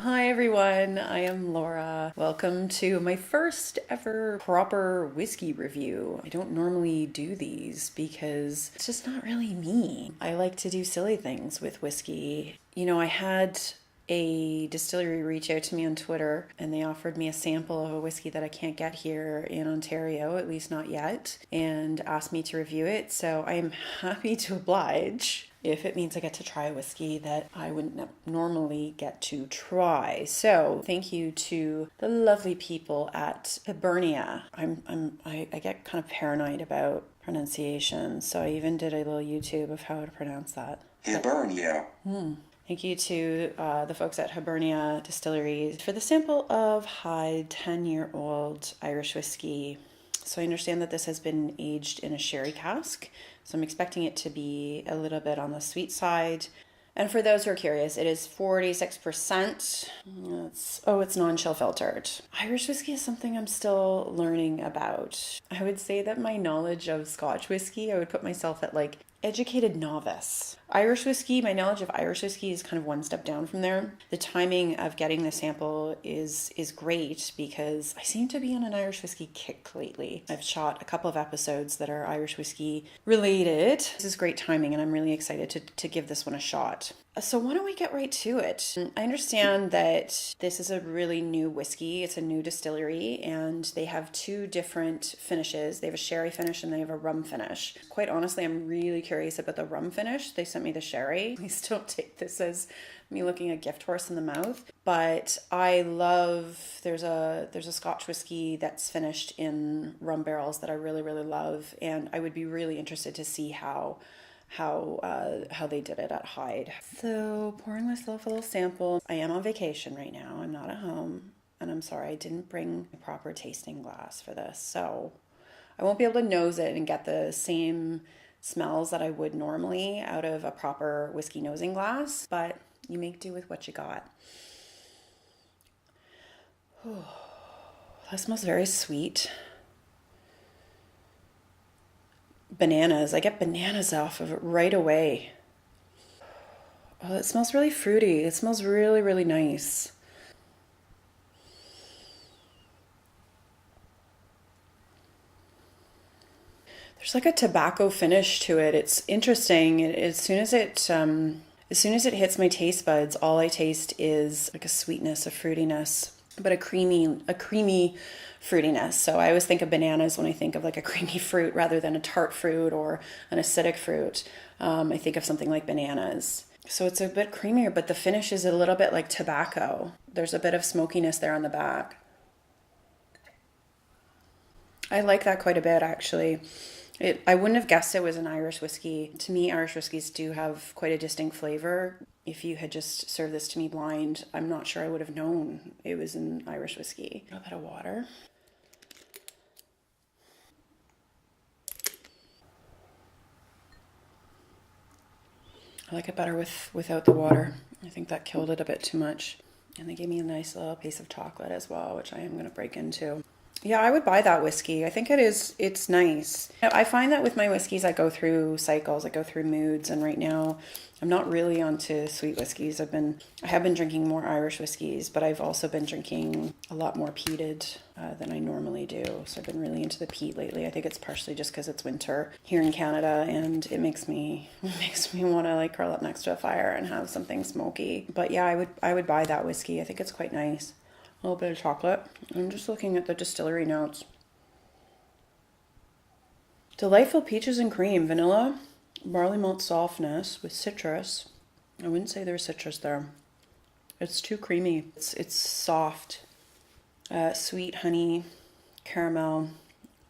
Hi everyone, I am Laura. Welcome to my first ever proper whiskey review. I don't normally do these because it's just not really me. I like to do silly things with whiskey. I had a distillery reach out to me on Twitter and they offered me a sample of a whiskey that I can't get here in Ontario, at least not yet, and asked me to review it. So I am happy to oblige if it means I get to try a whiskey that I wouldn't normally get to try. So thank you to the lovely people at Hibernia. I get kind of paranoid about pronunciation, so I even did a little YouTube of how to pronounce that. Hibernia. Thank you to the folks at Hibernia Distilleries for the sample of Hyde 10-year-old Irish whiskey. So I understand that this has been aged in a sherry cask. So I'm expecting it to be a little bit on the sweet side. And for those who are curious, it is 46%. It's non-chill filtered. Irish whiskey is something I'm still learning about. I would say that my knowledge of Scotch whiskey, I would put myself at like educated novice. Irish whiskey, my knowledge of Irish whiskey is kind of one step down from there. The timing of getting the sample is great because I seem to be on an Irish whiskey kick lately. I've shot a couple of episodes that are Irish whiskey related. This is great timing and I'm really excited to give this one a shot. So why don't we get right to it? I understand that this is a really new whiskey. It's a new distillery and they have two different finishes. They have a sherry finish and they have a rum finish. Quite honestly, I'm really curious about the rum finish. They sent me the sherry. Please don't take this as me looking a gift horse in the mouth. But I love, there's a Scotch whiskey that's finished in rum barrels that I really, really love. And I would be really interested to see how they did it at Hyde. So pouring myself a little sample. I am on vacation right now. I'm not at home. And I'm sorry I didn't bring a proper tasting glass for this. So I won't be able to nose it and get the same smells that I would normally out of a proper whiskey nosing glass. But you make do with what you got. That smells very sweet. Bananas. I get bananas off of it right away. Oh, it smells really fruity. It smells really, really nice. There's like a tobacco finish to it. It's interesting. As soon as it hits my taste buds, all I taste is like a sweetness, a fruitiness, but a creamy fruitiness. So I always think of bananas when I think of like a creamy fruit rather than a tart fruit or an acidic fruit. I think of something like bananas. So it's a bit creamier, but the finish is a little bit like tobacco. There's a bit of smokiness there on the back. I like that quite a bit, actually. I wouldn't have guessed it was an Irish whiskey. To me, Irish whiskeys do have quite a distinct flavor. If you had just served this to me blind, I'm not sure I would have known it was an Irish whiskey. A little bit of water. I like it better without the water. I think that killed it a bit too much. And they gave me a nice little piece of chocolate as well, which I am going to break into. Yeah, I would buy that whiskey. I think it's nice. I find that with my whiskeys, I go through cycles, I go through moods, and right now I'm not really onto sweet whiskeys. I have been drinking more Irish whiskeys, but I've also been drinking a lot more peated than I normally do. So I've been really into the peat lately. I think it's partially just because it's winter here in Canada, and it makes me want to like curl up next to a fire and have something smoky. But yeah, I would buy that whiskey. I think it's quite nice. A little bit of chocolate. I'm just looking at the distillery notes. Delightful peaches and cream, vanilla, barley malt softness with citrus. I wouldn't say there's citrus there. It's too creamy. It's soft. Sweet honey, caramel,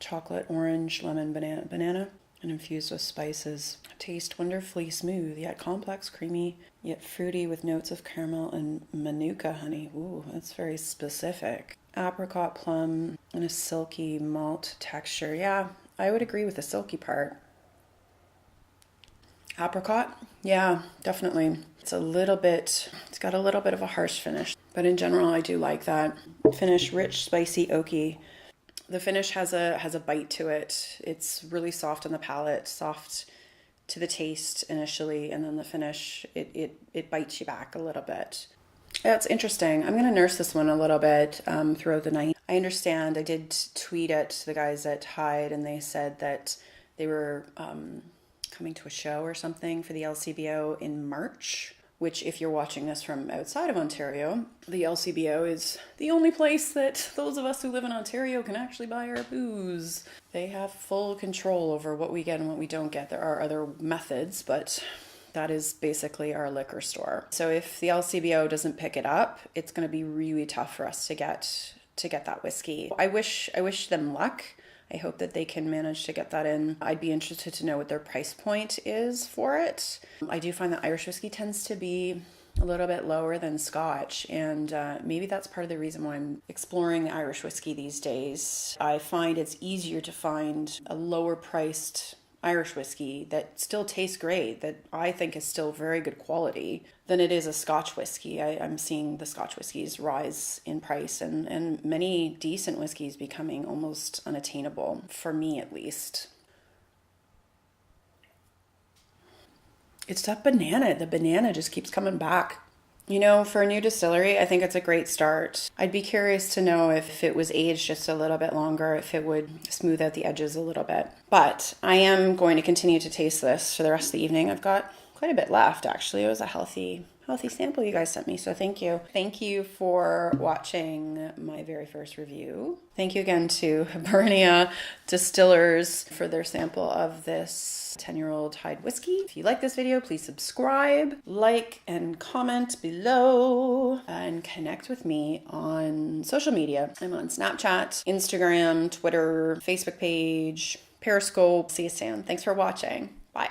chocolate, orange, lemon, banana, and infused with spices. Taste wonderfully smooth, yet complex, creamy, yet fruity with notes of caramel and manuka honey. Ooh, that's very specific. Apricot, plum, and a silky malt texture. Yeah, I would agree with the silky part. Apricot? Yeah, definitely. It's got a little bit of a harsh finish, but in general, I do like that finish. Rich, spicy, oaky. The finish has a bite to it. It's really soft on the palate, soft to the taste initially, and then the finish, it bites you back a little bit. That's interesting. I'm going to nurse this one a little bit throughout the night. I understand. I did tweet at the guys at Hyde, and they said that they were coming to a show or something for the LCBO in March, which, if you're watching this from outside of Ontario, the LCBO is the only place that those of us who live in Ontario can actually buy our booze. They have full control over what we get and what we don't get. There are other methods, but that is basically our liquor store. So if the LCBO doesn't pick it up, it's going to be really tough for us to get that whiskey. I wish them luck. I hope that they can manage to get that in. I'd be interested to know what their price point is for it. I do find that Irish whiskey tends to be a little bit lower than Scotch, and maybe that's part of the reason why I'm exploring Irish whiskey these days. I find it's easier to find a lower priced Irish whiskey that still tastes great, that I think is still very good quality, than it is a Scotch whiskey. I'm seeing the Scotch whiskeys rise in price, and many decent whiskeys becoming almost unattainable, for me at least. It's that banana. The banana just keeps coming back. You know, for a new distillery, I think it's a great start. I'd be curious to know if it was aged just a little bit longer, if it would smooth out the edges a little bit. But I am going to continue to taste this for the rest of the evening. I've got quite a bit left, actually. It was a healthy sample you guys sent me, so thank you. Thank you for watching my very first review. Thank you again to Hibernia Distillers for their sample of this 10-year-old Hyde whiskey. If you like this video, please subscribe, like, and comment below, and connect with me on social media. I'm on Snapchat, Instagram, Twitter, Facebook page, Periscope. See you soon. Thanks for watching. Bye.